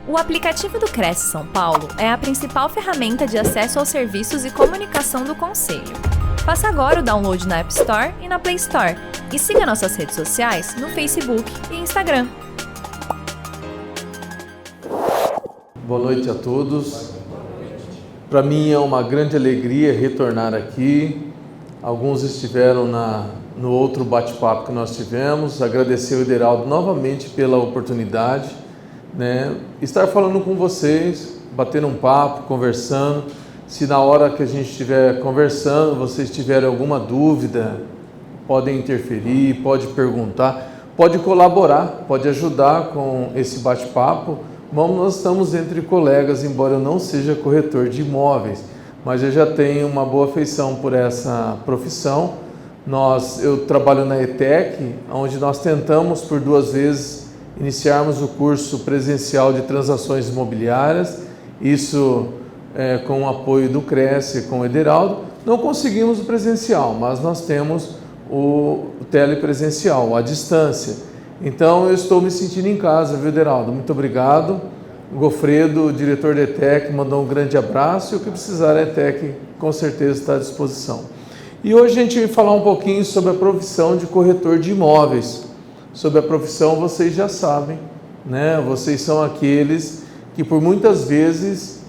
O aplicativo do Cresce São Paulo é a principal ferramenta de acesso aos serviços e comunicação do Conselho. Faça agora o download na App Store e na Play Store. E siga nossas redes sociais no Facebook e Instagram. Boa noite a todos. Para mim é uma grande alegria retornar aqui. Alguns estiveram no outro bate-papo que nós tivemos. Agradecer ao Ederaldo novamente pela oportunidade, estar falando com vocês, batendo um papo, conversando. Se na hora que a gente estiver conversando, vocês tiverem alguma dúvida, podem interferir, pode perguntar, pode colaborar, pode ajudar com esse bate-papo. Nós estamos entre colegas, embora eu não seja corretor de imóveis, mas eu já tenho uma boa afeição por essa profissão. Eu trabalho na ETEC, onde nós tentamos por 2 vezes iniciarmos o curso presencial de transações imobiliárias, isso com o apoio do Cresce, com o Ederaldo. Não conseguimos o presencial, mas nós temos o telepresencial, à distância. Então eu estou me sentindo em casa, viu, Ederaldo? Muito obrigado. O Gofredo, o diretor da ETEC, mandou um grande abraço e o que precisar a ETEC com certeza está à disposição. E hoje a gente vai falar um pouquinho sobre a profissão de corretor de imóveis. Sobre a profissão vocês já sabem, Vocês são aqueles que por muitas vezes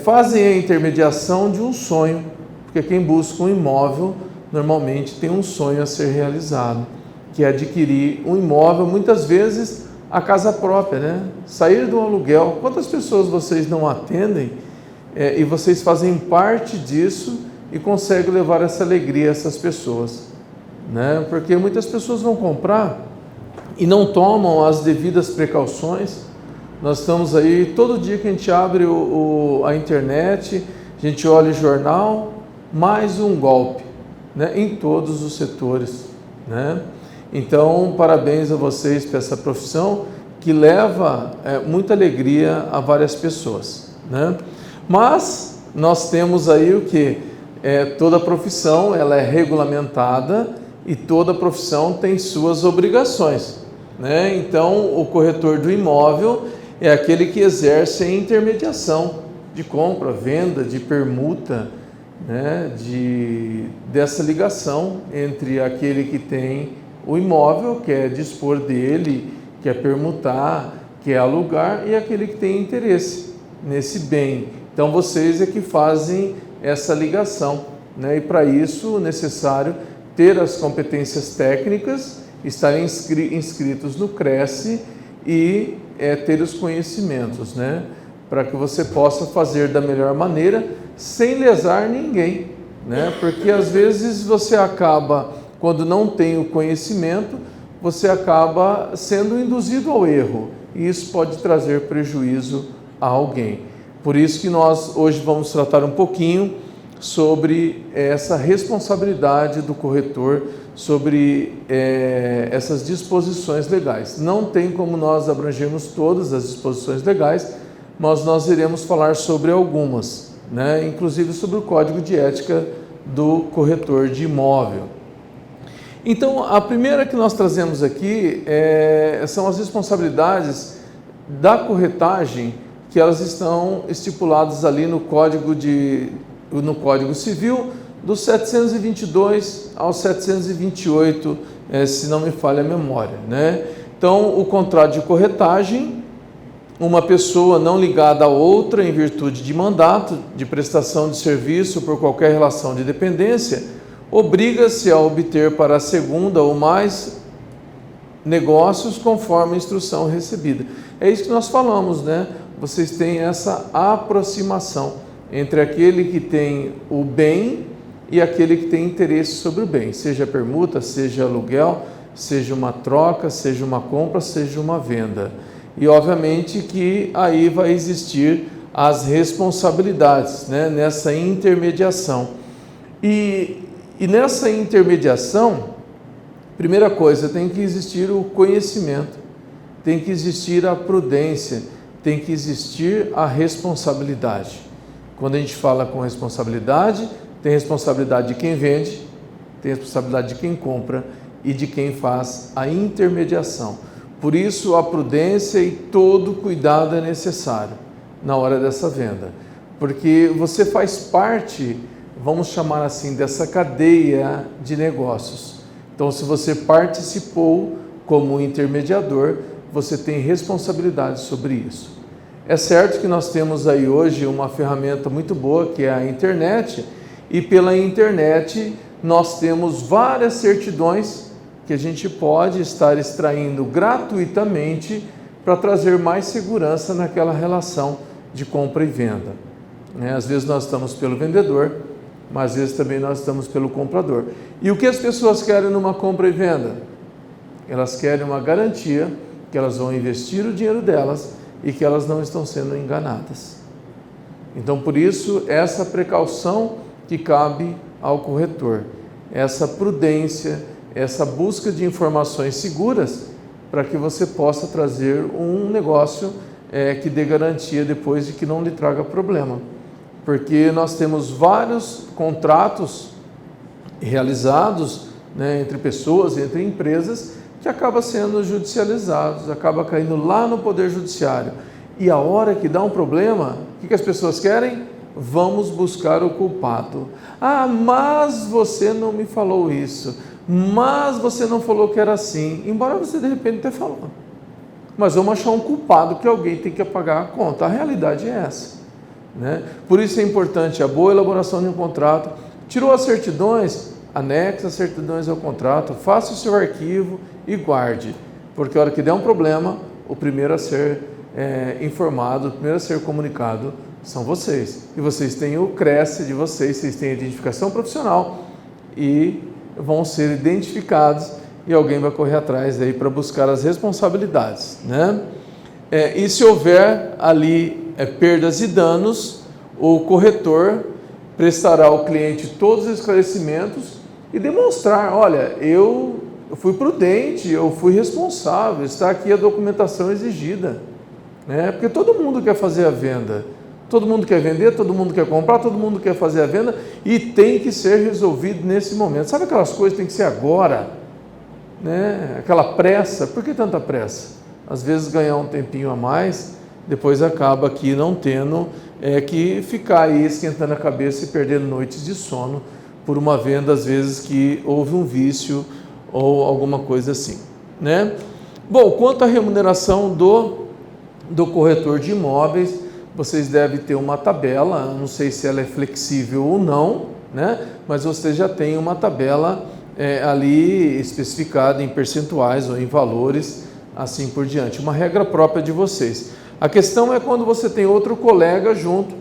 fazem a intermediação de um sonho, porque quem busca um imóvel normalmente tem um sonho a ser realizado, que é adquirir um imóvel, muitas vezes a casa própria, Sair do aluguel. Quantas pessoas vocês não atendem e vocês fazem parte disso e conseguem levar essa alegria a essas pessoas, Porque muitas pessoas vão comprar e não tomam as devidas precauções. Nós estamos aí, todo dia que a gente abre a internet, a gente olha o jornal, mais um golpe, em todos os setores, Então, parabéns a vocês por essa profissão que leva muita alegria a várias pessoas, Mas nós temos aí o que? Toda profissão ela é regulamentada e toda profissão tem suas obrigações, Então, o corretor do imóvel é aquele que exerce a intermediação de compra, venda, de permuta, dessa ligação entre aquele que tem o imóvel, quer dispor dele, quer permutar, quer alugar, e aquele que tem interesse nesse bem. Então vocês é que fazem essa ligação, E para isso é necessário ter as competências técnicas, estar inscritos no Cresce e ter os conhecimentos, Para que você possa fazer da melhor maneira, sem lesar ninguém, Porque às vezes você acaba, quando não tem o conhecimento, você acaba sendo induzido ao erro, e isso pode trazer prejuízo a alguém. Por isso que nós hoje vamos tratar um pouquinho sobre essa responsabilidade do corretor, sobre essas disposições legais. Não tem como nós abrangermos todas as disposições legais, mas nós iremos falar sobre algumas, inclusive sobre o Código de Ética do corretor de imóvel. Então, a primeira que nós trazemos aqui são as responsabilidades da corretagem, que elas estão estipuladas ali no Código Civil, dos 722 ao 728, se não me falha a memória, Então, o contrato de corretagem, uma pessoa não ligada a outra em virtude de mandato, de prestação de serviço por qualquer relação de dependência, obriga-se a obter para a segunda ou mais negócios conforme a instrução recebida. É isso que nós falamos, Vocês têm essa aproximação entre aquele que tem o bem e aquele que tem interesse sobre o bem, seja permuta, seja aluguel, seja uma troca, seja uma compra, seja uma venda. E obviamente que aí vai existir as responsabilidades, nessa intermediação. E nessa intermediação, primeira coisa, tem que existir o conhecimento, tem que existir a prudência, tem que existir a responsabilidade. Quando a gente fala com responsabilidade, tem responsabilidade de quem vende, tem responsabilidade de quem compra e de quem faz a intermediação. Por isso, a prudência e todo cuidado é necessário na hora dessa venda, porque você faz parte, vamos chamar assim, dessa cadeia de negócios. Então, se você participou como intermediador, você tem responsabilidade sobre isso. É certo que nós temos aí hoje uma ferramenta muito boa, que é a internet, e pela internet nós temos várias certidões que a gente pode estar extraindo gratuitamente para trazer mais segurança naquela relação de compra e venda. Às vezes nós estamos pelo vendedor, mas às vezes também nós estamos pelo comprador. E o que as pessoas querem numa compra e venda? Elas querem uma garantia que elas vão investir o dinheiro delas e que elas não estão sendo enganadas. Então, por isso, essa precaução que cabe ao corretor, essa prudência, essa busca de informações seguras para que você possa trazer um negócio que dê garantia depois de que não lhe traga problema. Porque nós temos vários contratos realizados, entre pessoas, entre empresas, que acaba sendo judicializados, acaba caindo lá no Poder Judiciário. E a hora que dá um problema, o que as pessoas querem? Vamos buscar o culpado. Ah, mas você não me falou isso, mas você não falou que era assim, embora você de repente até falou. Mas vamos achar um culpado que alguém tem que pagar a conta. A realidade é essa. Por isso é importante a boa elaboração de um contrato. Tirou as certidões, anexe as certidões ao contrato, faça o seu arquivo e guarde, porque a hora que der um problema, o primeiro a ser informado, o primeiro a ser comunicado são vocês. E vocês têm o CRES de vocês têm a identificação profissional e vão ser identificados e alguém vai correr atrás aí para buscar as responsabilidades. E se houver ali perdas e danos, o corretor prestará ao cliente todos os esclarecimentos e demonstrar, olha, eu fui prudente, eu fui responsável, está aqui a documentação exigida. Porque todo mundo quer fazer a venda, todo mundo quer vender, todo mundo quer comprar, todo mundo quer fazer a venda e tem que ser resolvido nesse momento. Sabe aquelas coisas que tem que ser agora? Aquela pressa, por que tanta pressa? Às vezes ganhar um tempinho a mais, depois acaba aqui não tendo que ficar aí esquentando a cabeça e perdendo noites de sono por uma venda, às vezes, que houve um vício ou alguma coisa assim. Bom, quanto à remuneração do corretor de imóveis, vocês devem ter uma tabela, não sei se ela é flexível ou não, mas você já tem uma tabela ali especificada em percentuais ou em valores, assim por diante, uma regra própria de vocês. A questão é quando você tem outro colega junto,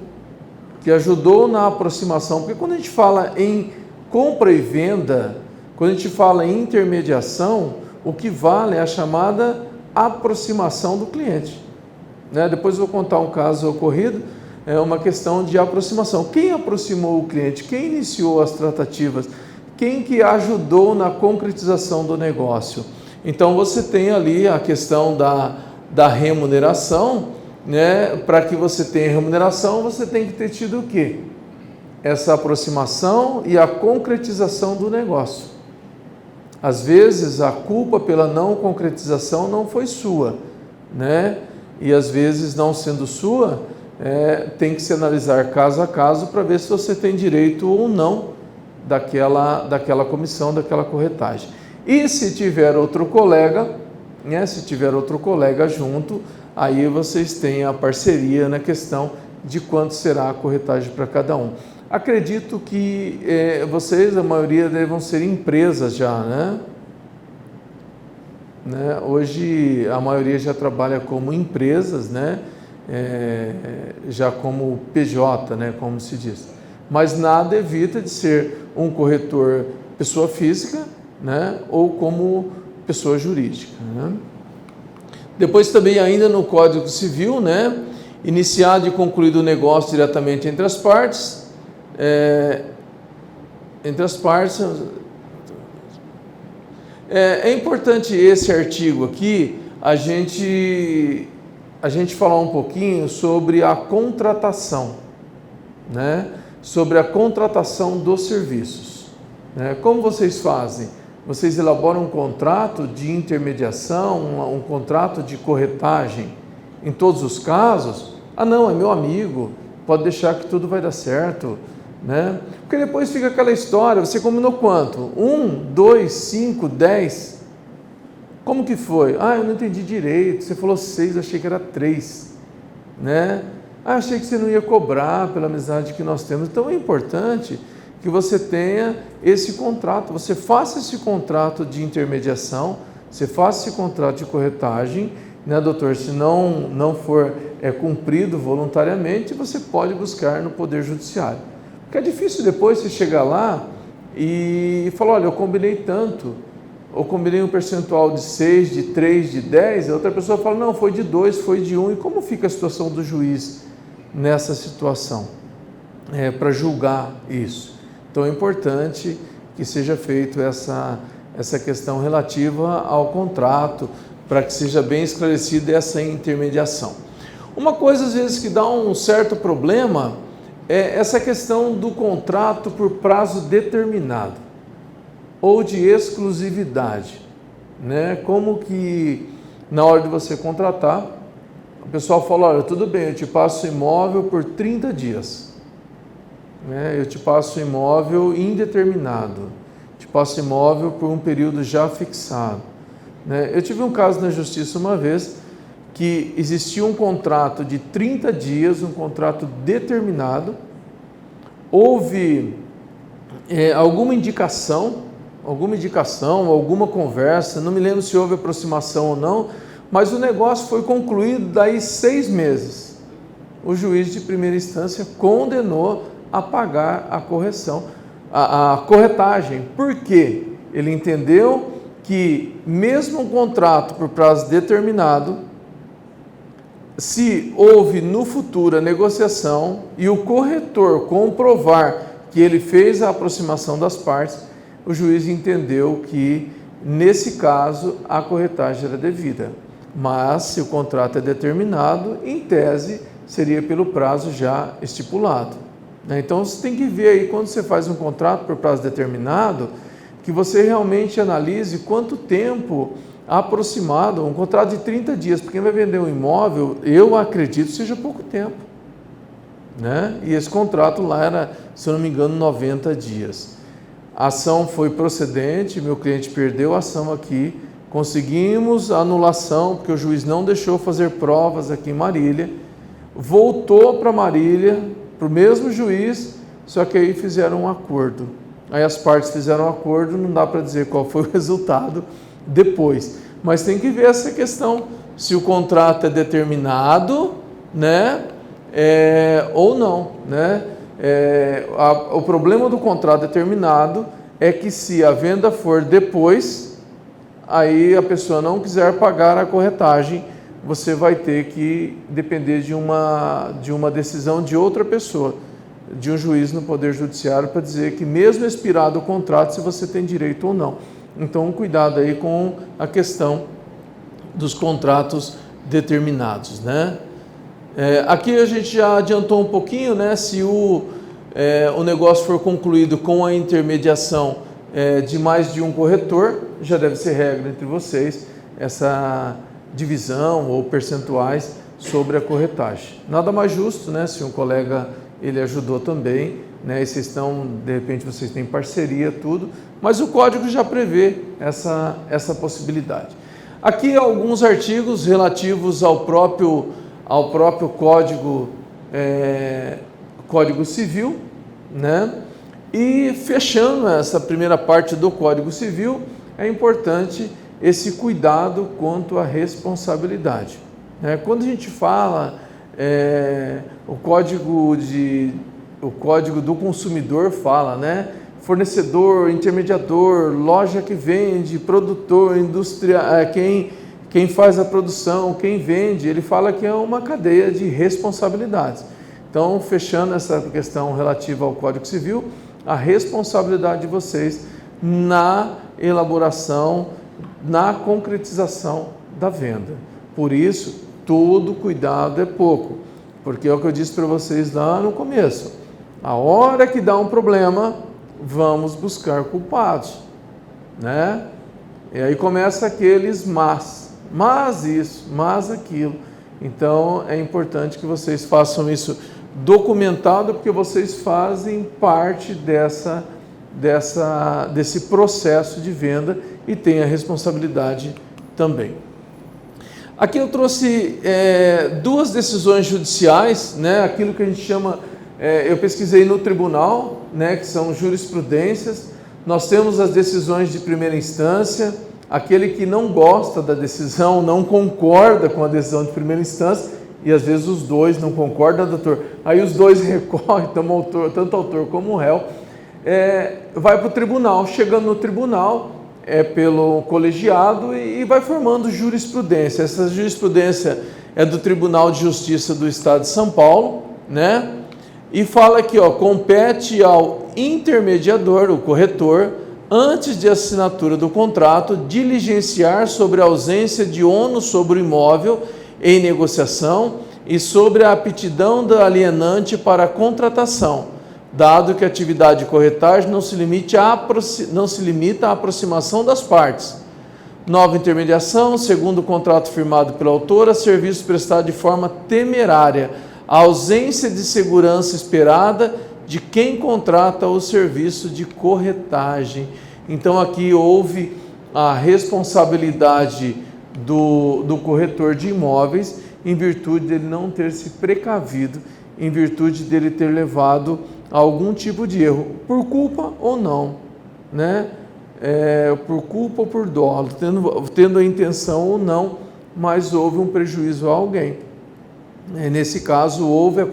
que ajudou na aproximação, porque quando a gente fala em compra e venda, quando a gente fala em intermediação, o que vale é a chamada aproximação do cliente. Depois eu vou contar um caso ocorrido, é uma questão de aproximação. Quem aproximou o cliente? Quem iniciou as tratativas? Quem que ajudou na concretização do negócio? Então você tem ali a questão da remuneração, Para que você tenha remuneração, você tem que ter tido o quê? Essa aproximação e a concretização do negócio. Às vezes a culpa pela não concretização não foi sua, E às vezes, não sendo sua, tem que se analisar caso a caso para ver se você tem direito ou não daquela comissão, daquela corretagem. E se tiver outro colega, junto, aí vocês têm a parceria na questão de quanto será a corretagem para cada um. Acredito que vocês, a maioria, devam ser empresas já, Hoje a maioria já trabalha como empresas, já como PJ, como se diz. Mas nada evita de ser um corretor pessoa física, ou como pessoa jurídica. Depois também ainda no Código Civil, iniciado e concluído o negócio diretamente entre as partes. É importante esse artigo aqui, a gente falar um pouquinho sobre a contratação, sobre a contratação dos serviços. Como vocês fazem? vocês elaboram um contrato de intermediação, um contrato de corretagem em todos os casos? Ah, não, é meu amigo, pode deixar que tudo vai dar certo, né? Porque depois fica aquela história, você combinou quanto? 1, 2, 5, 10? Como que foi? Ah, eu não entendi direito, você falou 6, achei que era 3, né? Ah, achei que você não ia cobrar pela amizade que nós temos. Então é importante que você tenha esse contrato, você faça esse contrato de intermediação, você faça esse contrato de corretagem, né, doutor? Se não for cumprido voluntariamente, você pode buscar no Poder Judiciário. Porque é difícil depois você chegar lá e falar, olha, eu combinei tanto, ou combinei um percentual de 6, de 3, de 10, a outra pessoa fala, não, foi de 2, foi de 1, e como fica a situação do juiz nessa situação? Para julgar isso. Então é importante que seja feita essa questão relativa ao contrato, para que seja bem esclarecida essa intermediação. Uma coisa às vezes que dá um certo problema é essa questão do contrato por prazo determinado ou de exclusividade, né? Como que na hora de você contratar, o pessoal fala, olha, tudo bem, eu te passo o imóvel por 30 dias, né? Eu te passo o imóvel indeterminado, te passo o imóvel por um período já fixado, né? Eu tive um caso na justiça uma vez que existia um contrato de 30 dias, um contrato determinado, houve alguma indicação, alguma conversa, não me lembro se houve aproximação ou não, mas o negócio foi concluído daí 6 meses. O juiz de primeira instância condenou a pagar a correção, a corretagem. Por quê? Ele entendeu que mesmo um contrato por prazo determinado, se houve no futuro a negociação e o corretor comprovar que ele fez a aproximação das partes, o juiz entendeu que, nesse caso, a corretagem era devida. Mas, se o contrato é determinado, em tese, seria pelo prazo já estipulado. Então, você tem que ver aí, quando você faz um contrato por prazo determinado, que você realmente analise quanto tempo aproximado, um contrato de 30 dias, porque quem vai vender um imóvel, eu acredito, seja pouco tempo, né? E esse contrato lá era, se eu não me engano, 90 dias. A ação foi procedente, meu cliente perdeu a ação aqui, conseguimos a anulação, porque o juiz não deixou fazer provas aqui em Marília, voltou para Marília, para o mesmo juiz, só que aí fizeram um acordo. Aí as partes fizeram um acordo, não dá para dizer qual foi o resultado depois, mas tem que ver essa questão, se o contrato é determinado, né, ou não, né? O problema do contrato determinado é que, se a venda for depois, aí a pessoa não quiser pagar a corretagem, você vai ter que depender de uma decisão de outra pessoa, de um juiz no Poder Judiciário, para dizer que, mesmo expirado o contrato, se você tem direito ou não. Então, cuidado aí com a questão dos contratos determinados, né? Aqui a gente já adiantou um pouquinho, né? Se o negócio for concluído com a intermediação de mais de um corretor, já deve ser regra entre vocês essa divisão ou percentuais sobre a corretagem. Nada mais justo, né? Se um colega ele ajudou também, né? E vocês estão, de repente, vocês têm parceria, tudo, mas o código já prevê essa possibilidade. Aqui alguns artigos relativos ao próprio Código Civil, né? E fechando essa primeira parte do Código Civil, é importante esse cuidado quanto à responsabilidade, né? Quando a gente fala o Código do Consumidor fala, né? Fornecedor, intermediador, loja que vende, produtor, indústria, quem faz a produção, quem vende, ele fala que é uma cadeia de responsabilidades. Então, fechando essa questão relativa ao Código Civil, a responsabilidade de vocês na elaboração, na concretização da venda. Por isso, todo cuidado é pouco, porque é o que eu disse para vocês lá no começo. A hora que dá um problema, vamos buscar culpados. né? E aí começa aqueles mas isso, mas aquilo. Então é importante que vocês façam isso documentado, porque vocês fazem parte desse processo de venda e têm a responsabilidade também. Aqui eu trouxe duas decisões judiciais, né? Aquilo que a gente chama, eu pesquisei no tribunal, né? Que são jurisprudências. Nós temos as decisões de primeira instância, aquele que não gosta da decisão, não concorda com a decisão de primeira instância, e às vezes os dois não concordam, doutor. Aí os dois recorrem, tanto autor como o réu, vai para o tribunal. Chegando no tribunal, pelo colegiado e vai formando jurisprudência. Essa jurisprudência é do Tribunal de Justiça do Estado de São Paulo, né? E fala aqui, compete ao intermediador, o corretor, antes de assinatura do contrato, diligenciar sobre a ausência de ônus sobre o imóvel em negociação e sobre a aptidão do alienante para a contratação, dado que a atividade de corretagem não se limita à aproximação das partes. Nova intermediação, segundo o contrato firmado pela autora, serviço prestado de forma temerária, a ausência de segurança esperada de quem contrata o serviço de corretagem. Então aqui houve a responsabilidade do corretor de imóveis em virtude dele não ter se precavido, em virtude dele ter levado a algum tipo de erro, por culpa ou não, né? Por culpa ou por dolo, tendo a intenção ou não, mas houve um prejuízo a alguém. Nesse caso, houve a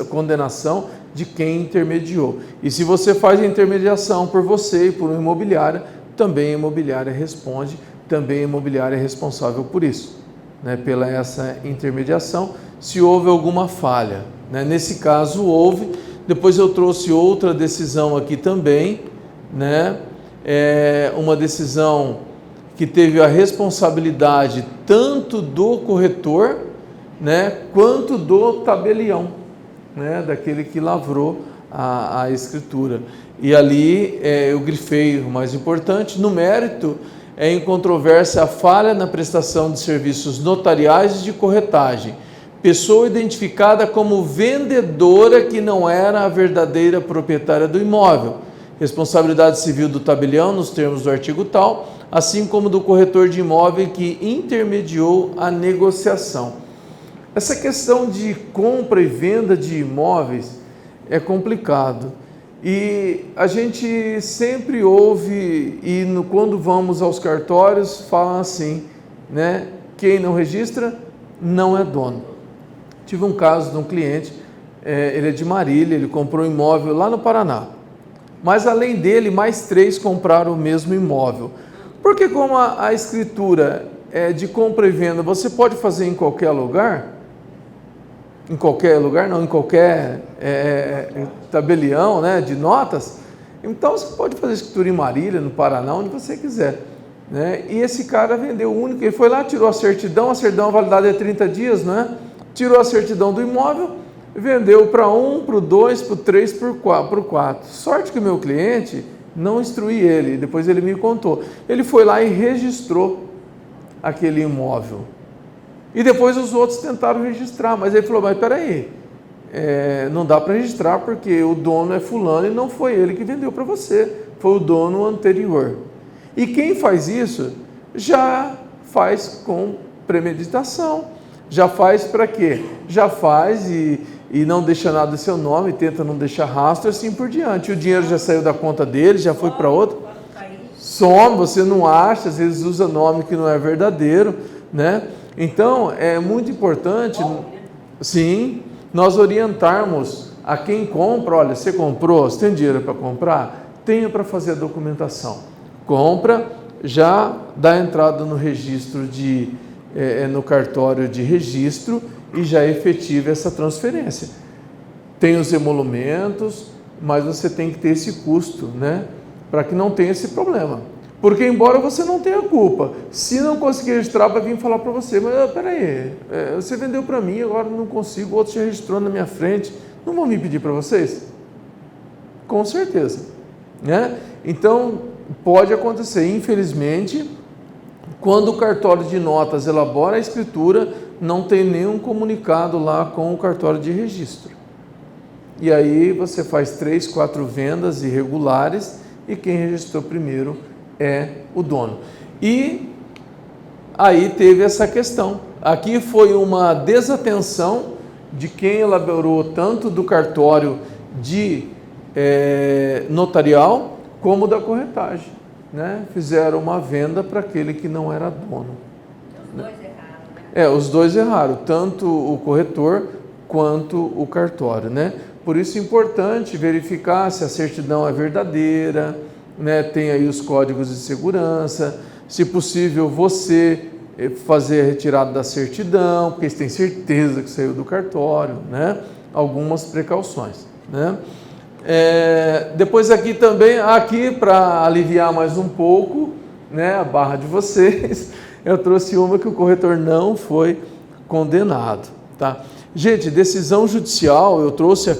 condenação de quem intermediou. E se você faz a intermediação por você e por uma imobiliária, também a imobiliária responde, também a imobiliária é responsável por isso, né? Pela essa intermediação, se houve alguma falha, né? Nesse caso, houve. Depois eu trouxe outra decisão aqui também, né? Uma decisão que teve a responsabilidade tanto do corretor, né, quanto do tabelião, né, daquele que lavrou a escritura. E ali eu grifei o mais importante: no mérito, em controvérsia a falha na prestação de serviços notariais e de corretagem, pessoa identificada como vendedora que não era a verdadeira proprietária do imóvel, responsabilidade civil do tabelião nos termos do artigo tal, assim como do corretor de imóvel que intermediou a negociação. Essa questão de compra e venda de imóveis é complicado e a gente sempre ouve, e quando vamos aos cartórios falam assim, né? Quem não registra não é dono. Tive um caso de um cliente, ele é de Marília, ele comprou um imóvel lá no Paraná, mas além dele mais 3 compraram o mesmo imóvel, porque como a escritura é de compra e venda, você pode fazer em qualquer lugar, em qualquer tabelião, né, de notas. Então você pode fazer escritura em Marília, no Paraná, onde você quiser, né? E esse cara vendeu o único, ele foi lá, tirou a certidão a validade é 30 dias, né? Tirou a certidão do imóvel, vendeu para 1, para o 2, para o 3, para o 4. Sorte que o meu cliente, não instruí ele, depois ele me contou. Ele foi lá e registrou aquele imóvel. E depois os outros tentaram registrar, mas ele falou, mas peraí, não dá para registrar porque o dono é fulano e não foi ele que vendeu para você, foi o dono anterior. E quem faz isso já faz com premeditação, já faz para quê? Já faz e não deixa nada do seu nome, tenta não deixar rastro, assim por diante. O dinheiro já saiu da conta dele, já foi para outro. Some, você não acha, às vezes usa nome que não é verdadeiro, né? Então, é muito importante, sim, nós orientarmos a quem compra. Olha, você comprou, você tem dinheiro para comprar? Tenha para fazer a documentação. Compra, já dá entrada no registro no cartório de registro e já efetiva essa transferência. Tem os emolumentos, mas você tem que ter esse custo, né? Para que não tenha esse problema. Porque embora você não tenha culpa, se não conseguir registrar, vai vir falar para você, mas peraí, você vendeu para mim, agora não consigo, o outro já registrou na minha frente, não vão me pedir para vocês? Com certeza, né? Então, pode acontecer, infelizmente, quando o cartório de notas elabora a escritura, não tem nenhum comunicado lá com o cartório de registro. E aí você faz 3, 4 vendas irregulares e quem registrou primeiro é o dono. E aí teve essa questão. Aqui foi uma desatenção de quem elaborou tanto do cartório de notarial como da corretagem, né? Fizeram uma venda para aquele que não era dono. Os dois erraram, né? Os dois erraram, tanto o corretor quanto o cartório, né? Por isso é importante verificar se a certidão é verdadeira, né? Tem aí os códigos de segurança, se possível você fazer a retirada da certidão, porque você tem certeza que saiu do cartório, né? Algumas precauções, né? Depois aqui também, para aliviar mais um pouco, né, a barra de vocês, eu trouxe uma que o corretor não foi condenado, tá? Gente, decisão judicial, eu trouxe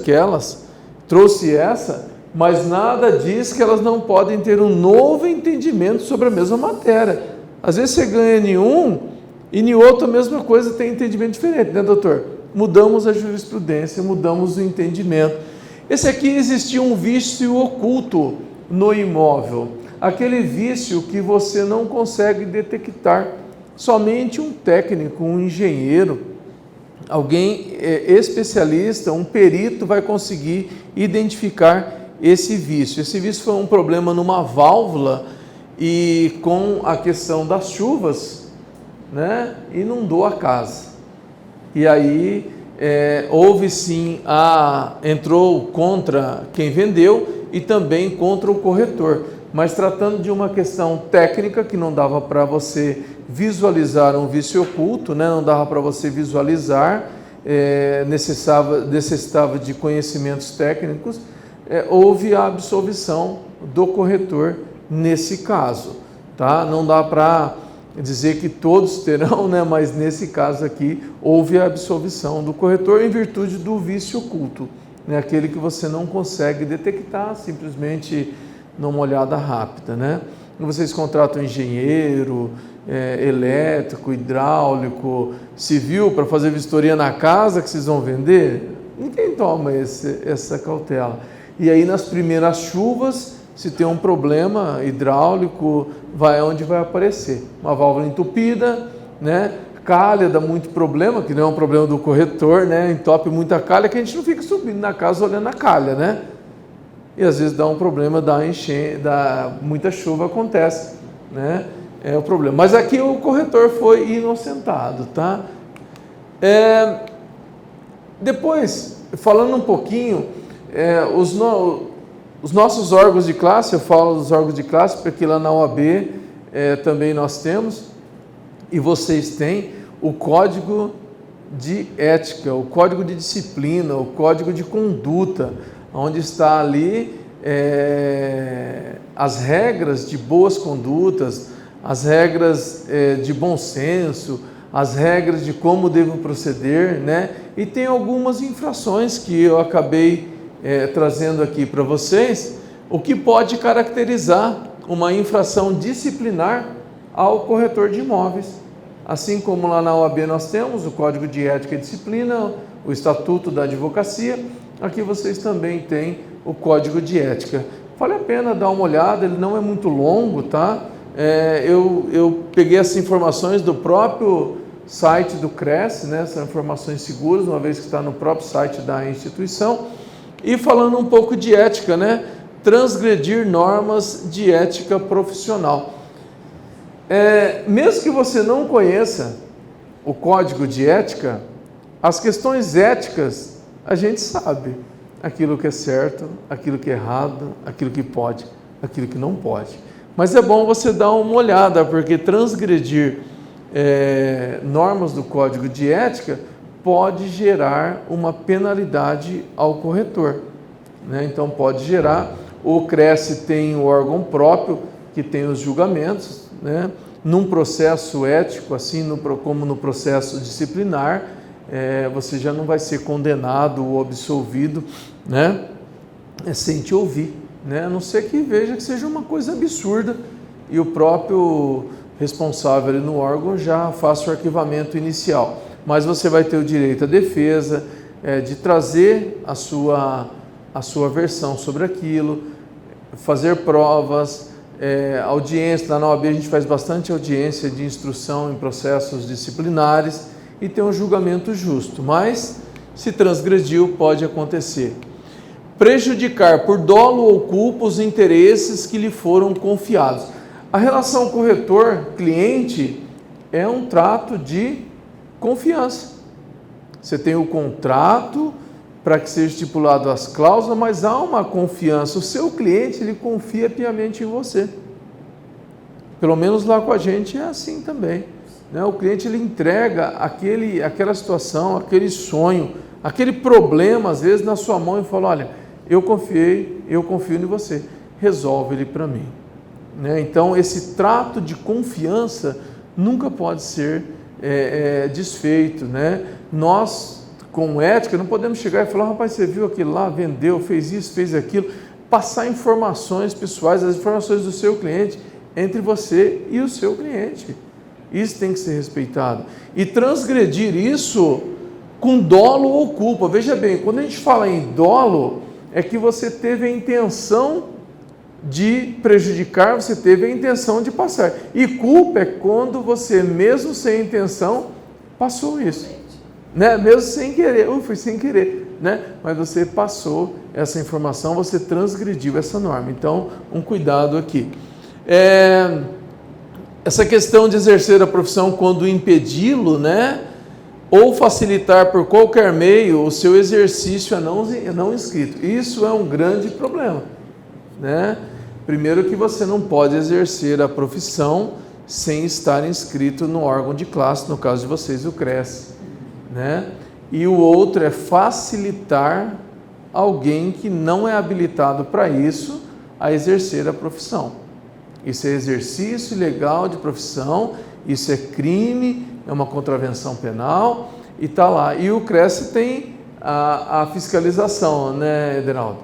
essa, mas nada diz que elas não podem ter um novo entendimento sobre a mesma matéria. Às vezes você ganha em um e em outro a mesma coisa tem entendimento diferente, né, doutor? Mudamos a jurisprudência, mudamos o entendimento. Esse aqui existia um vício oculto no imóvel, aquele vício que você não consegue detectar. Somente um técnico, um engenheiro, alguém especialista, um perito vai conseguir identificar esse vício. Esse vício foi um problema numa válvula e com a questão das chuvas, né, inundou a casa. E aí houve sim, entrou contra quem vendeu e também contra o corretor, mas tratando de uma questão técnica que não dava para você visualizar um vício oculto, né? Não dava para você visualizar, necessitava de conhecimentos técnicos, houve a absolvição do corretor nesse caso, tá? Não dá para dizer que todos terão, né? Mas nesse caso aqui houve a absolvição do corretor em virtude do vício oculto, né? Aquele que você não consegue detectar simplesmente numa olhada rápida, né? Vocês contratam engenheiro, elétrico, hidráulico, civil para fazer vistoria na casa que vocês vão vender? Ninguém toma essa cautela. E aí nas primeiras chuvas, se tem um problema hidráulico, vai onde vai aparecer uma válvula entupida, né? Calha dá muito problema, que não é um problema do corretor, né? Entope muita calha, que a gente não fica subindo na casa olhando a calha, né? E às vezes dá um problema, muita chuva acontece, né? É o problema. Mas aqui o corretor foi inocentado, tá? Depois, falando um pouquinho, os nossos órgãos de classe, eu falo dos órgãos de classe, porque lá na OAB também nós temos, e vocês têm o código de ética, o código de disciplina, o código de conduta, onde está ali as regras de boas condutas, as regras de bom senso, as regras de como devo proceder, né? E tem algumas infrações que eu acabei trazendo aqui para vocês, o que pode caracterizar uma infração disciplinar ao corretor de imóveis. Assim como lá na OAB nós temos o Código de Ética e Disciplina, o Estatuto da Advocacia, aqui vocês também têm o Código de Ética. Vale a pena dar uma olhada, ele não é muito longo, tá? Eu peguei essas informações do próprio site do CRES, né? São informações seguras, uma vez que está no próprio site da instituição. E falando um pouco de ética, né? Transgredir normas de ética profissional. Mesmo que você não conheça o código de ética, as questões éticas a gente sabe. Aquilo que é certo, aquilo que é errado, aquilo que pode, aquilo que não pode. Mas é bom você dar uma olhada, porque transgredir normas do código de ética pode gerar uma penalidade ao corretor, né? Então pode gerar, o CRES tem um órgão próprio que tem os julgamentos, né? Num processo ético, assim como no processo disciplinar, você já não vai ser condenado ou absolvido, né? Sem te ouvir, né? A não ser que veja que seja uma coisa absurda e o próprio responsável ali no órgão já faça o arquivamento inicial. Mas você vai ter o direito à defesa, de trazer a sua versão sobre aquilo, fazer provas, audiência. Na OAB a gente faz bastante audiência de instrução em processos disciplinares e tem um julgamento justo, mas se transgrediu, pode acontecer. Prejudicar por dolo ou culpa os interesses que lhe foram confiados. A relação corretor-cliente é um trato de confiança. Você tem o contrato para que seja estipulado as cláusulas, mas há uma confiança. O seu cliente, ele confia piamente em você. Pelo menos lá com a gente é assim também, né? O cliente, ele entrega aquela situação, aquele sonho, aquele problema, às vezes, na sua mão e fala, olha, eu confio em você, resolve ele para mim, né? Então, esse trato de confiança nunca pode ser desfeito, né? Nós, com ética, não podemos chegar e falar, rapaz, você viu aquilo lá, vendeu, fez isso, fez aquilo, passar informações pessoais, as informações do seu cliente, entre você e o seu cliente. Isso tem que ser respeitado. E transgredir isso com dolo ou culpa. Veja bem, quando a gente fala em dolo, é que você teve a intenção de prejudicar, você teve a intenção de passar. E culpa é quando você, mesmo sem intenção, passou isso, né? Mesmo sem querer, foi sem querer, né? Mas você passou essa informação, você transgrediu essa norma. Então, um cuidado aqui. Essa questão de exercer a profissão quando impedi-lo, né? Ou facilitar por qualquer meio o seu exercício não inscrito. Isso é um grande problema, né? Primeiro que você não pode exercer a profissão sem estar inscrito no órgão de classe, no caso de vocês, o CRES, né? E o outro é facilitar alguém que não é habilitado para isso a exercer a profissão. Isso é exercício ilegal de profissão, isso é crime, é uma contravenção penal e está lá. E o CRES tem a fiscalização, né, Ederaldo?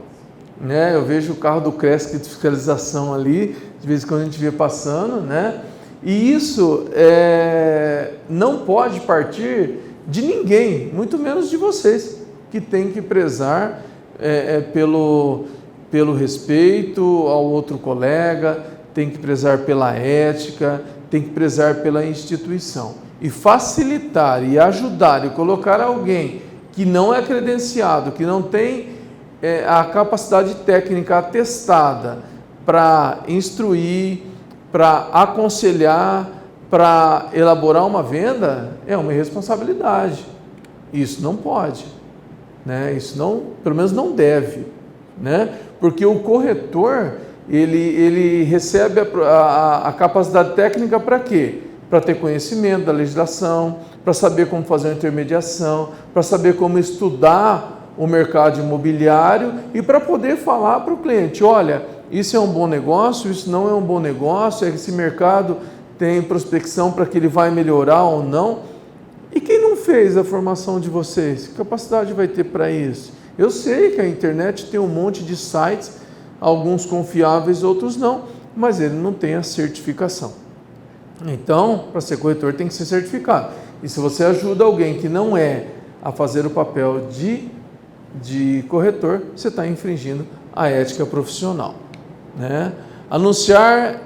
Né? Eu vejo o carro do CRES de fiscalização ali, de vez em quando a gente vê passando, né? E isso não pode partir de ninguém, muito menos de vocês, que tem que prezar pelo respeito ao outro colega, tem que prezar pela ética, tem que prezar pela instituição. E facilitar e ajudar e colocar alguém que não é credenciado, que não tem a capacidade técnica atestada para instruir, para aconselhar, para elaborar uma venda, é uma irresponsabilidade. Isso não pode, né? Isso não, pelo menos não deve, né? Porque o corretor, ele recebe a capacidade técnica para quê? Para ter conhecimento da legislação, para saber como fazer uma intermediação, para saber como estudar o mercado imobiliário e para poder falar para o cliente, olha, isso é um bom negócio, isso não é um bom negócio, esse mercado tem prospecção para que ele vai melhorar ou não. E quem não fez a formação de vocês? Que capacidade vai ter para isso? Eu sei que a internet tem um monte de sites, alguns confiáveis, outros não, mas ele não tem a certificação. Então, para ser corretor tem que ser certificado. E se você ajuda alguém que não é a fazer o papel de corretor, você está infringindo a ética profissional, né? Anunciar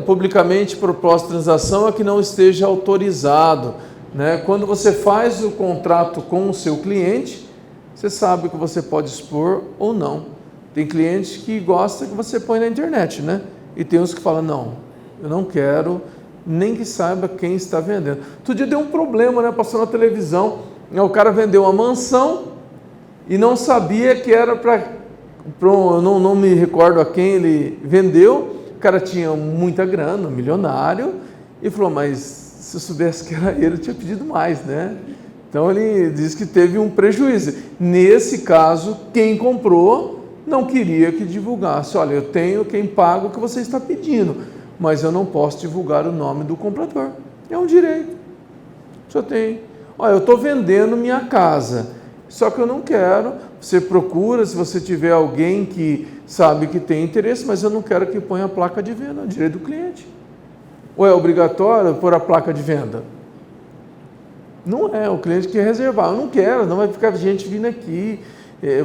publicamente proposta de transação a que não esteja autorizado, né? Quando você faz o contrato com o seu cliente, você sabe que você pode expor ou não. Tem cliente que gosta que você põe na internet, né? E tem uns que falam, não, eu não quero nem que saiba quem está vendendo. Outro dia deu um problema, né? Passou na televisão, o cara vendeu uma mansão e não sabia que era não me recordo a quem ele vendeu. O cara tinha muita grana, milionário, e falou, mas se eu soubesse que era ele, eu tinha pedido mais, né? Então ele disse que teve um prejuízo. Nesse caso, quem comprou não queria que divulgasse. Olha, eu tenho quem paga o que você está pedindo, mas eu não posso divulgar o nome do comprador. É um direito. Só tem. Olha, eu estou vendendo minha casa só que eu não quero. Você procura, se você tiver alguém que sabe que tem interesse, mas eu não quero que ponha a placa de venda, é direito do cliente. Ou é obrigatório pôr a placa de venda? Não é, o cliente quer reservar. Eu não quero, não vai ficar gente vindo aqui.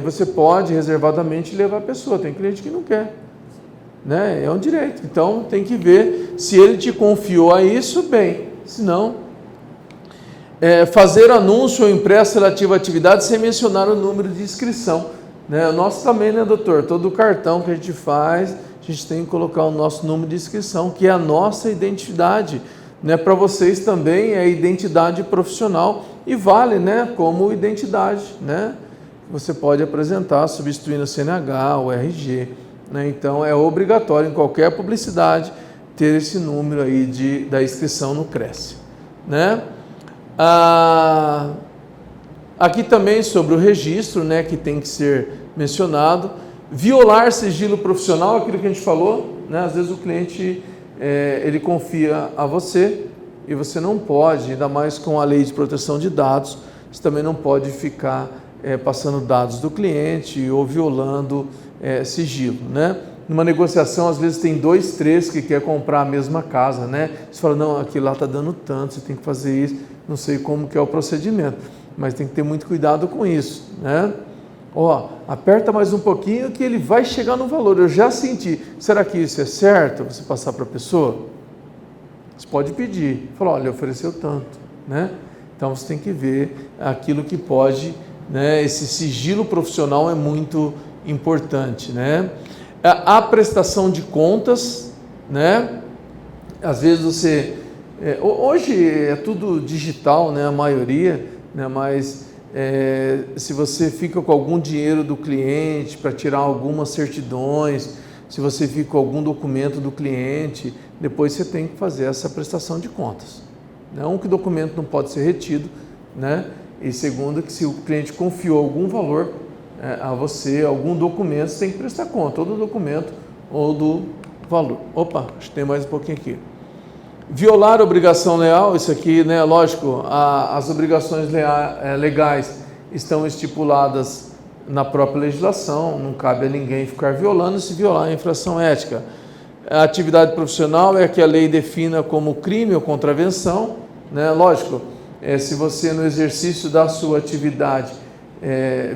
Você pode reservadamente levar a pessoa, tem cliente que não quer. Né? É um direito. Então tem que ver se ele te confiou a isso, bem. Se não, fazer anúncio ou impresso relativo à atividade sem mencionar o número de inscrição. Né? O nosso também, né, doutor? Todo cartão que a gente faz, a gente tem que colocar o nosso número de inscrição, que é a nossa identidade. Né? Para vocês também é identidade profissional e vale, né, como identidade. Né? Você pode apresentar substituindo o CNH, o RG. Né? Então é obrigatório em qualquer publicidade ter esse número aí da inscrição no Cresce. Né? Aqui também sobre o registro, né, que tem que ser mencionado. Violar sigilo profissional, aquilo que a gente falou, né? Às vezes o cliente ele confia a você e você não pode, ainda mais com a lei de proteção de dados, você também não pode ficar passando dados do cliente ou violando sigilo, né? Numa negociação, às vezes tem 2, 3 que quer comprar a mesma casa, né? Você fala, não, aquilo lá está dando tanto, você tem que fazer isso, não sei como que é o procedimento, mas tem que ter muito cuidado com isso, né? Ó, aperta mais um pouquinho que ele vai chegar no valor, eu já senti. Será que isso é certo, você passar para a pessoa? Você pode pedir, falar, olha, ofereceu tanto, né? Então você tem que ver aquilo que pode, né? Esse sigilo profissional é muito importante, né? A prestação de contas, né? Às vezes você... hoje é tudo digital, né? A maioria, né? Mas se você fica com algum dinheiro do cliente para tirar algumas certidões, se você fica com algum documento do cliente, depois você tem que fazer essa prestação de contas. Não que o documento não pode ser retido, né? E segundo, que se o cliente confiou algum valor a você, algum documento, você tem que prestar conta, ou do documento ou do valor. Opa, acho que tem mais um pouquinho aqui. Violar a obrigação leal, isso aqui, né, lógico, as obrigações legais estão estipuladas na própria legislação, não cabe a ninguém ficar violando, se violar a infração ética. A atividade profissional é que a lei defina como crime ou contravenção, né, lógico, se você no exercício da sua atividade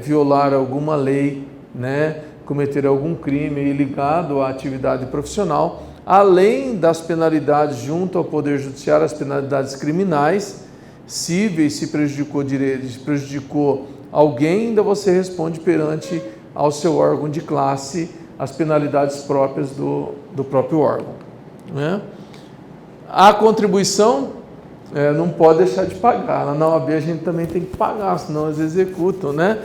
violar alguma lei, né, cometer algum crime ligado à atividade profissional, além das penalidades junto ao Poder Judiciário, as penalidades criminais, cíveis, se prejudicou alguém, ainda você responde perante ao seu órgão de classe as penalidades próprias do próprio órgão. Né? A contribuição não pode deixar de pagar. Na OAB a gente também tem que pagar, senão eles executam. Né?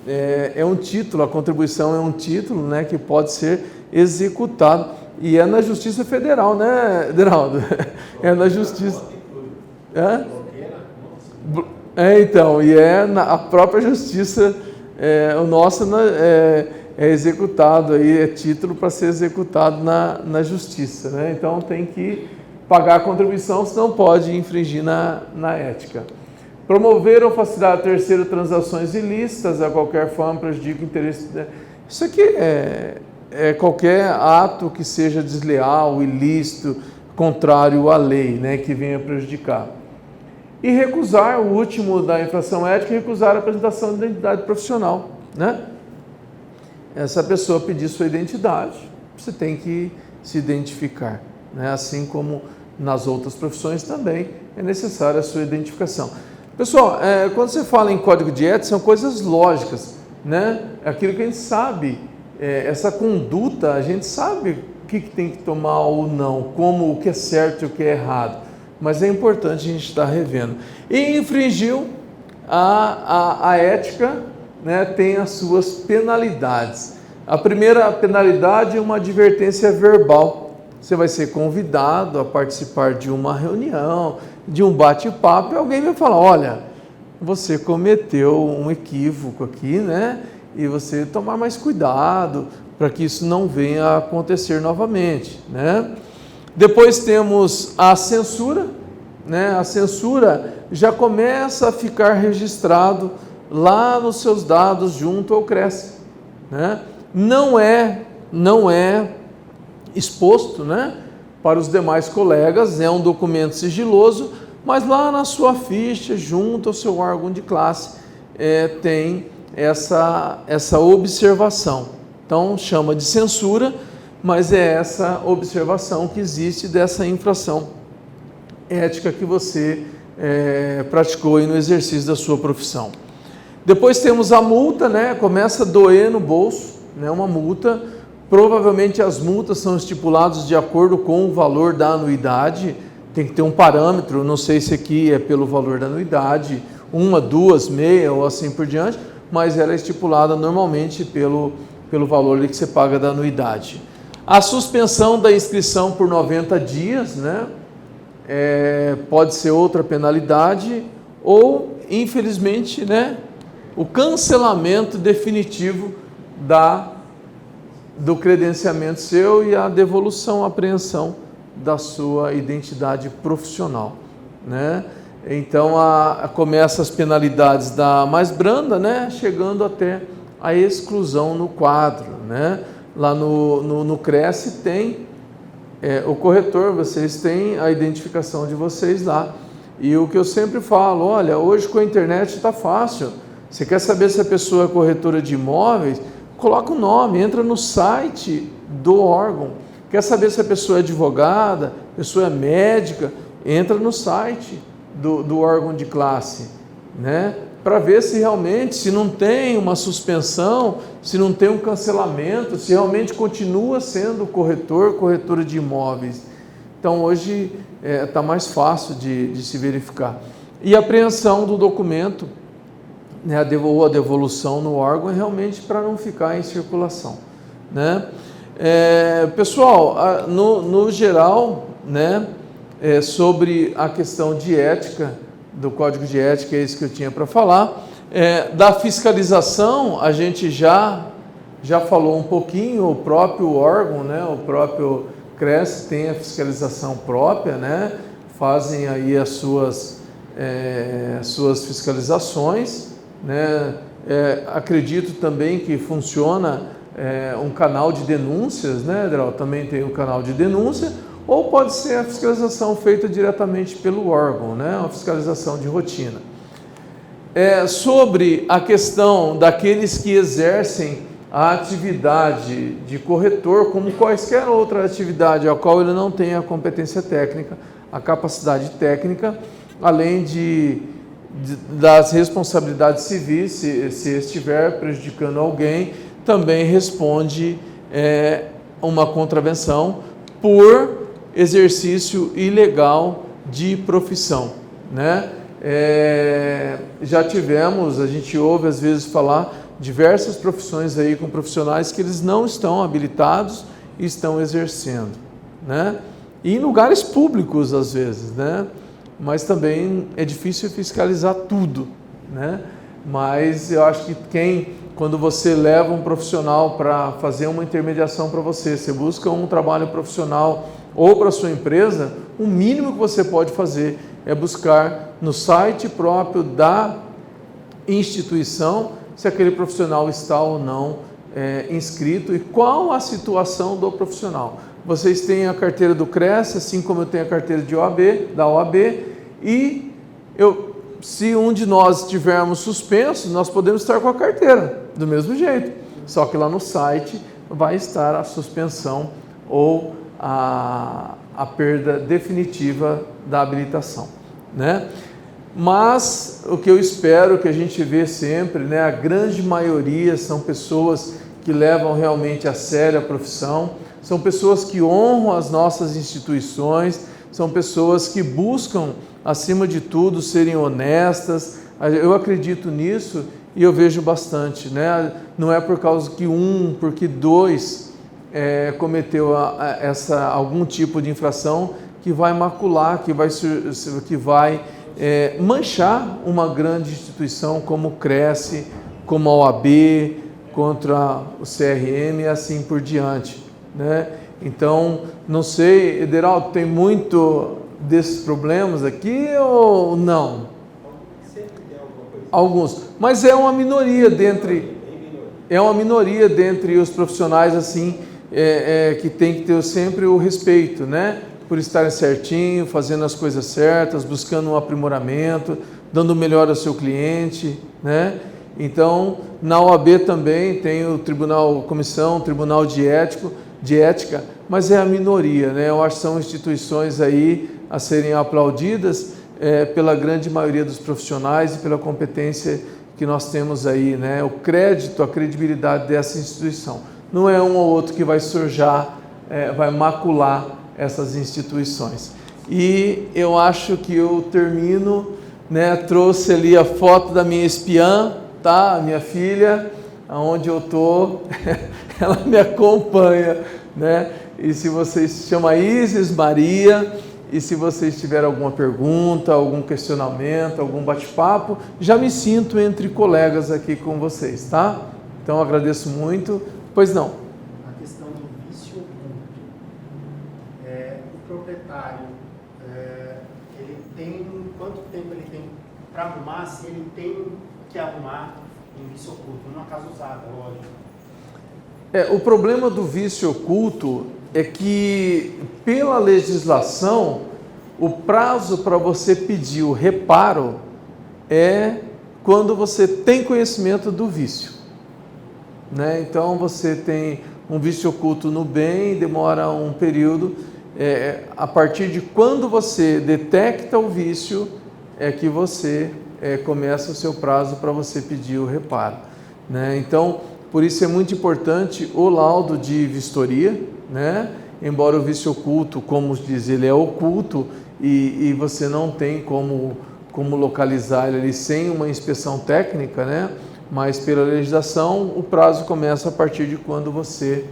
É um título, a contribuição é um título, né, que pode ser executado. E é na Justiça Federal, né, Deraldo? É na Justiça. Então, e a própria Justiça, o nosso é executado, aí, é título para ser executado na Justiça, né? Então tem que pagar a contribuição, senão pode infringir na ética. Promover ou facilitar a terceiro transações ilícitas, a qualquer forma prejudica o interesse. Isso aqui qualquer ato que seja desleal, ilícito, contrário à lei, né, que venha prejudicar. E recusar, o último da infração ética, recusar a apresentação de identidade profissional. Né? Essa pessoa pedir sua identidade, você tem que se identificar. Né? Assim como nas outras profissões também é necessária a sua identificação. Pessoal, quando você fala em código de ética, são coisas lógicas. Né? Aquilo que a gente sabe. Essa conduta, a gente sabe o que tem que tomar ou não, como o que é certo e o que é errado, mas é importante a gente estar revendo. E infringiu a ética, né, tem as suas penalidades. A primeira penalidade é uma advertência verbal. Você vai ser convidado a participar de uma reunião, de um bate-papo, e alguém vai falar, olha, você cometeu um equívoco aqui, né? E você tomar mais cuidado para que isso não venha a acontecer novamente, né? Depois temos a censura, né? A censura já começa a ficar registrado lá nos seus dados junto ao Cresce, né? Não é exposto, né, para os demais colegas, é um documento sigiloso, mas lá na sua ficha, junto ao seu órgão de classe, tem essa observação. Então, chama de censura, mas é essa observação que existe dessa infração ética que você praticou aí no exercício da sua profissão. Depois temos a multa, né? Começa a doer no bolso, né? Uma multa. Provavelmente as multas são estipuladas de acordo com o valor da anuidade, tem que ter um parâmetro, não sei se aqui é pelo valor da anuidade, 1, 2, meia ou assim por diante, mas ela é estipulada normalmente pelo valor que você paga da anuidade. A suspensão da inscrição por 90 dias, né? Pode ser outra penalidade, ou, infelizmente, né, o cancelamento definitivo do credenciamento seu e a devolução, apreensão da sua identidade profissional, né? Então, começa as penalidades da mais branda, né, chegando até a exclusão no quadro, né? Lá no Cresce tem o corretor, vocês têm a identificação de vocês lá. E o que eu sempre falo, olha, hoje com a internet está fácil. Você quer saber se a pessoa é corretora de imóveis? Coloca o nome, entra no site do órgão. Quer saber se a pessoa é advogada, a pessoa é médica? Entra no site do órgão de classe, né? Para ver se realmente, se não tem uma suspensão, se não tem um cancelamento, se realmente continua sendo corretora de imóveis. Então hoje está mais fácil de se verificar. E a apreensão do documento, né, ou a devolução no órgão, é realmente para não ficar em circulação, né? Pessoal, no geral, né, sobre a questão de ética, do Código de Ética, é isso que eu tinha para falar. Da fiscalização, a gente já falou um pouquinho, o próprio órgão, né, o próprio Cresce tem a fiscalização própria, né, fazem aí as suas fiscalizações, né. Acredito também que funciona um canal de denúncias, né, Adriel? Também tem um canal de denúncia, ou pode ser a fiscalização feita diretamente pelo órgão, né, uma fiscalização de rotina. Sobre a questão daqueles que exercem a atividade de corretor, como quaisquer outra atividade a qual ele não tem a competência técnica, a capacidade técnica, além das responsabilidades civis, se estiver prejudicando alguém, também responde uma contravenção por exercício ilegal de profissão, né? Já tivemos, a gente ouve às vezes falar diversas profissões aí com profissionais que eles não estão habilitados e estão exercendo, né? E em lugares públicos às vezes, né? Mas também é difícil fiscalizar tudo, né? Mas eu acho que quando você leva um profissional para fazer uma intermediação para você busca um trabalho profissional ou para a sua empresa, o mínimo que você pode fazer é buscar no site próprio da instituição se aquele profissional está ou não inscrito e qual a situação do profissional. Vocês têm a carteira do Cresce, assim como eu tenho a carteira da OAB, e se um de nós estivermos suspensos, nós podemos estar com a carteira, do mesmo jeito. Só que lá no site vai estar a suspensão ou a perda definitiva da habilitação, né? Mas o que eu espero que a gente vê sempre, né, a grande maioria são pessoas que levam realmente a sério a profissão, são pessoas que honram as nossas instituições, são pessoas que buscam, acima de tudo, serem honestas. Eu acredito nisso e eu vejo bastante, né? Não é por causa que porque dois cometeu algum tipo de infração que vai macular, que vai manchar uma grande instituição como o Cresce, como a OAB, contra o CRM e assim por diante, né? Então, não sei, Ederaldo, tem muito desses problemas aqui ou não? Sempre tem alguma coisa. Alguns, mas é uma minoria dentre os profissionais assim, que tem que ter sempre o respeito, né? Por estarem certinho, fazendo as coisas certas, buscando um aprimoramento, dando o melhor ao seu cliente, né? Então, na OAB também tem o Tribunal de Ética, mas é a minoria, né? Eu acho que são instituições aí a serem aplaudidas pela grande maioria dos profissionais e pela competência que nós temos aí, né? O crédito, a credibilidade dessa instituição. Não é um ou outro que vai surjar, vai macular essas instituições. E eu acho que eu termino, né? Trouxe ali a foto da minha espiã, tá? A minha filha, aonde eu tô, ela me acompanha, né? E se vocês se chama Isis Maria, e se vocês tiverem alguma pergunta, algum questionamento, algum bate-papo, já me sinto entre colegas aqui com vocês, tá? Então agradeço muito. Pois não. A questão do vício oculto. O proprietário, ele tem, quanto tempo ele tem para arrumar, se ele tem que arrumar um vício oculto, numa casa usada, lógico. O problema do vício oculto é que, pela legislação, o prazo para você pedir o reparo é quando você tem conhecimento do vício, né? Então, você tem um vício oculto no bem, demora um período, a partir de quando você detecta o vício, é que você começa o seu prazo para você pedir o reparo, né? Então, por isso é muito importante o laudo de vistoria, né? Embora o vício oculto, como diz, ele é oculto e você não tem como localizar ele ali sem uma inspeção técnica, né? Mas pela legislação o prazo começa a partir de quando você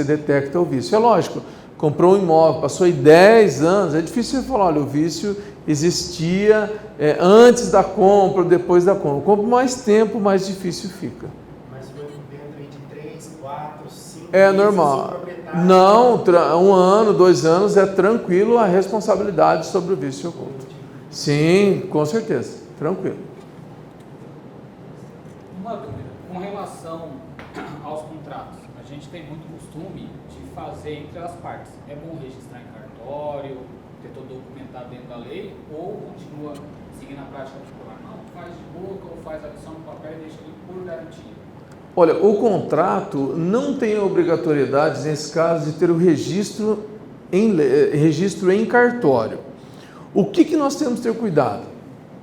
detecta o vício. É lógico, comprou um imóvel, passou aí 10 anos, é difícil você falar, olha, o vício existia antes da compra ou depois da compra. Quanto mais tempo, mais difícil fica. Mas foi dentro de 3, 4, 5 É meses normal. Não, 1 ano, 2 anos é tranquilo a responsabilidade sobre o vício oculto. Sim, com certeza, tranquilo. Uma dúvida, com relação aos contratos, a gente tem muito costume de fazer entre as partes. É bom registrar em cartório, ter todo documentado dentro da lei, ou continua seguindo a prática popular? Não, faz de boca ou faz a adição no papel e deixa ali por garantia. Olha, o contrato não tem obrigatoriedade, nesse caso, de ter o registro em cartório. O que nós temos que ter cuidado?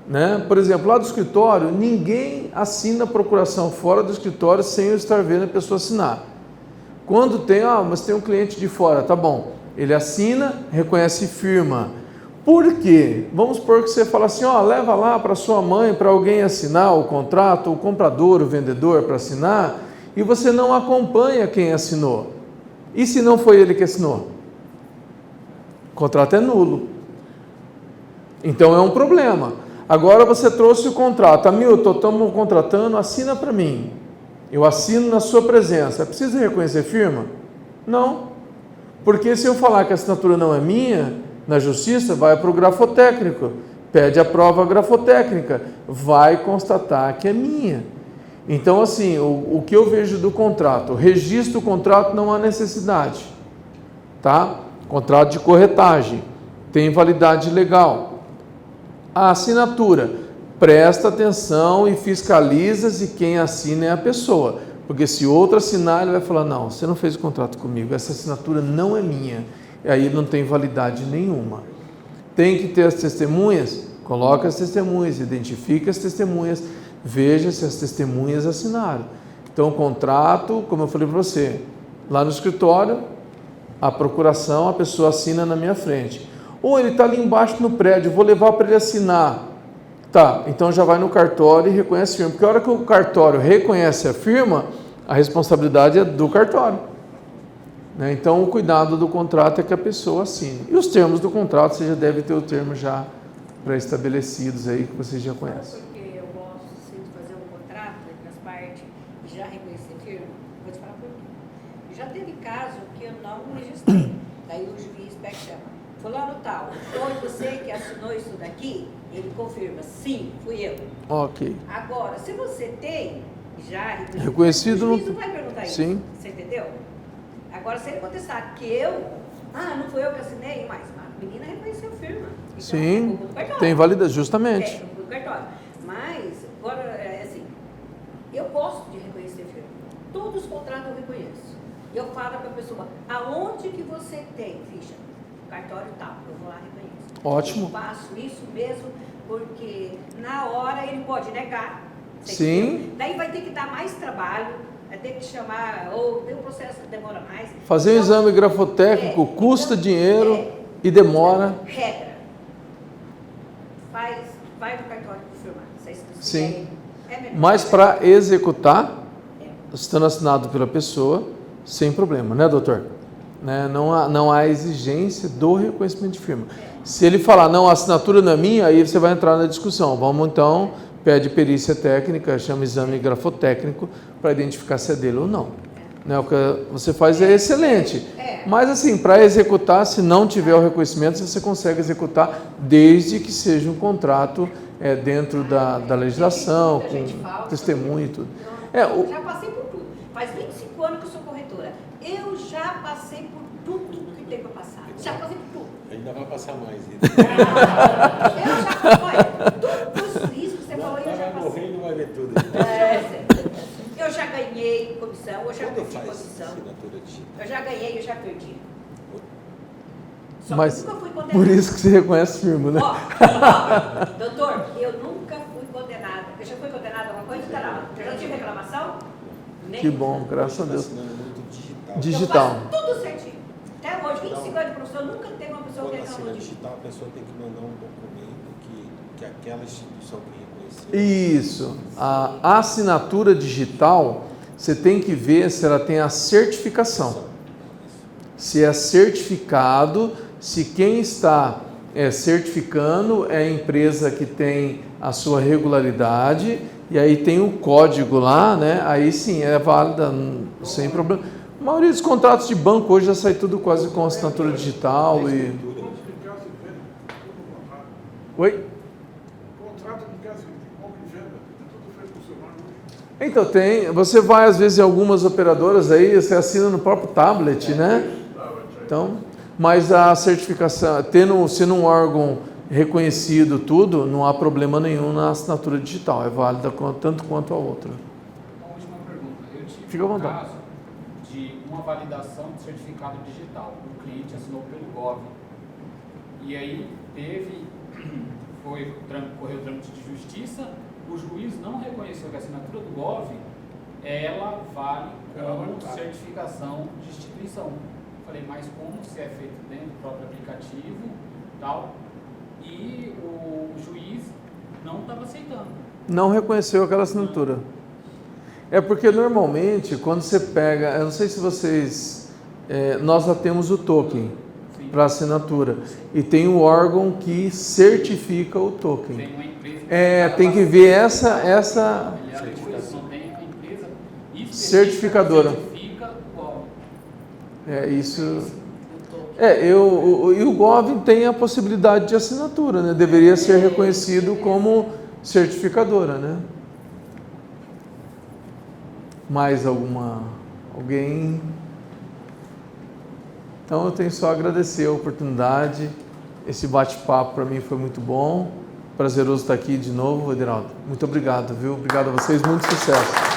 Né? Por exemplo, lá do escritório, ninguém assina a procuração fora do escritório sem eu estar vendo a pessoa assinar. Quando tem, mas tem um cliente de fora, tá bom, ele assina, reconhece firma. Por quê? Vamos supor que você fala assim, leva lá para sua mãe, para alguém assinar o contrato, o comprador, o vendedor para assinar, e você não acompanha quem assinou. E se não foi ele que assinou? O contrato é nulo. Então é um problema. Agora você trouxe o contrato, Hamilton, estamos contratando, assina para mim. Eu assino na sua presença. Precisa reconhecer firma? Não. Porque se eu falar que a assinatura não é minha, na justiça, vai para o grafotécnico, pede a prova grafotécnica, vai constatar que é minha. Então, assim, o que eu vejo do contrato, registro o contrato não há necessidade, tá? Contrato de corretagem, tem validade legal. A assinatura, presta atenção e fiscaliza se quem assina é a pessoa, porque se outro assinar, ele vai falar, não, você não fez o contrato comigo, essa assinatura não é minha. E aí não tem validade nenhuma. Tem que ter as testemunhas? Coloca as testemunhas, identifica as testemunhas, veja se as testemunhas assinaram. Então o contrato, como eu falei para você, lá no escritório, a procuração, a pessoa assina na minha frente. Ou ele está ali embaixo no prédio, vou levar para ele assinar. Tá, então já vai no cartório e reconhece a firma. Porque a hora que o cartório reconhece a firma, a responsabilidade é do cartório. Então, o cuidado do contrato é que a pessoa assine. E os termos do contrato, você já deve ter o termo já pré-estabelecidos aí, que vocês já conhecem. Porque eu gosto de fazer um contrato entre as partes e já reconhecer firma. Vou te falar por quê. Já teve caso que eu não registrei. Daí o juiz pega e chama. Fulano tal, foi você que assinou isso daqui? ele confirma, sim, fui eu. Ok. Agora, se você tem já Reconhecido, o juiz não vai perguntar isso. sim. Você entendeu? Agora, se ele contestar que eu, não fui eu que assinei, mas a menina reconheceu firma. Então, Sim, culpa do cartório. tem validade, justamente. É, culpa do cartório. Mas, agora, assim, eu gosto de reconhecer firma. Todos os contratos eu reconheço. Eu falo para a pessoa, aonde que você tem ficha? Cartório tal, eu vou lá e reconheço. Ótimo. Eu faço isso mesmo porque na hora ele pode negar. Sim. Entendeu? Daí vai ter que dar mais trabalho, vai ter que chamar, ou o processo demora mais. Fazer um exame grafotécnico custa dinheiro e demora. Regra. Vai no cartório confirmar. Sim. É melhor. Mas para executar, estando assinado pela pessoa, sem problema, né, doutor? Né? Não há exigência do reconhecimento de firma. Se ele falar, não, a assinatura não é minha, aí você vai entrar na discussão. Vamos então, pede perícia técnica, chama exame grafotécnico para identificar se é dele ou não. Né? O que você faz é excelente. Mas assim, para executar, se não tiver o reconhecimento, você consegue executar desde que seja um contrato dentro da legislação, com testemunho e tudo. Eu já passei por tudo. Faz 25 anos que eu sou corretora. Eu já passei por tudo que tem para passar. Já passei por tudo. Ainda vai passar mais. Eu já, olha, tudo isso que você falou, eu já Vai morrer passei. e não vai ver tudo. Eu já ganhei comissão, eu já Quando perdi faz comissão. assinatura digital? Eu já ganhei, eu já perdi. Só Mas que eu nunca fui condenada. por isso que você reconhece firma, né? Ó, doutor, eu nunca fui condenada. Eu já fui condenada a uma coisa? Eu já tive reclamação? Nem Que bom, graças a Deus. Está assinando muito digital. Digital. Eu faço tudo certinho. Até hoje, 25 anos de profissão, nunca teve uma pessoa que Quando reclamou assina de mim. digital, a pessoa tem que mandar um documento que aquela instituição que reconheceu. Isso. A assinatura digital, você tem que ver se ela tem a certificação. Se é certificado, se quem está certificando é a empresa que tem a sua regularidade, e aí tem o código lá, né? Aí sim, é válida, sem problema. A maioria dos contratos de banco hoje já sai tudo quase com assinatura digital e... Oi? Contrato de casa de compra e venda, é tudo feito por celular. Então tem, você vai às vezes em algumas operadoras aí, você assina no próprio tablet, né? Então, mas a certificação, sendo um órgão reconhecido tudo, não há problema nenhum na assinatura digital, é válida tanto quanto a outra. Uma última pergunta. Eu tive Fica à um vontade. caso de uma validação de certificado digital. O cliente assinou pelo Gov. E aí correu o trâmite de justiça, o juiz não reconheceu que a assinatura do Gov, ela vale como certificação de instituição. Falei, mas como se é feito dentro do próprio aplicativo tal, e o juiz não estava aceitando. Não reconheceu aquela assinatura. É porque normalmente, quando você pega, eu não sei se vocês, nós já temos o token para assinatura, e tem o órgão que certifica o token. Tem uma empresa Tem que ver essa não tem uma empresa certificadora. Certifica o Gov. Isso. E o Gov tem a possibilidade de assinatura, né? Deveria ser reconhecido como certificadora, né? Mais alguém? Então eu tenho só a agradecer a oportunidade. Esse bate-papo para mim foi muito bom. Prazeroso estar aqui de novo, Ederaldo. Muito obrigado, viu? Obrigado a vocês, muito sucesso.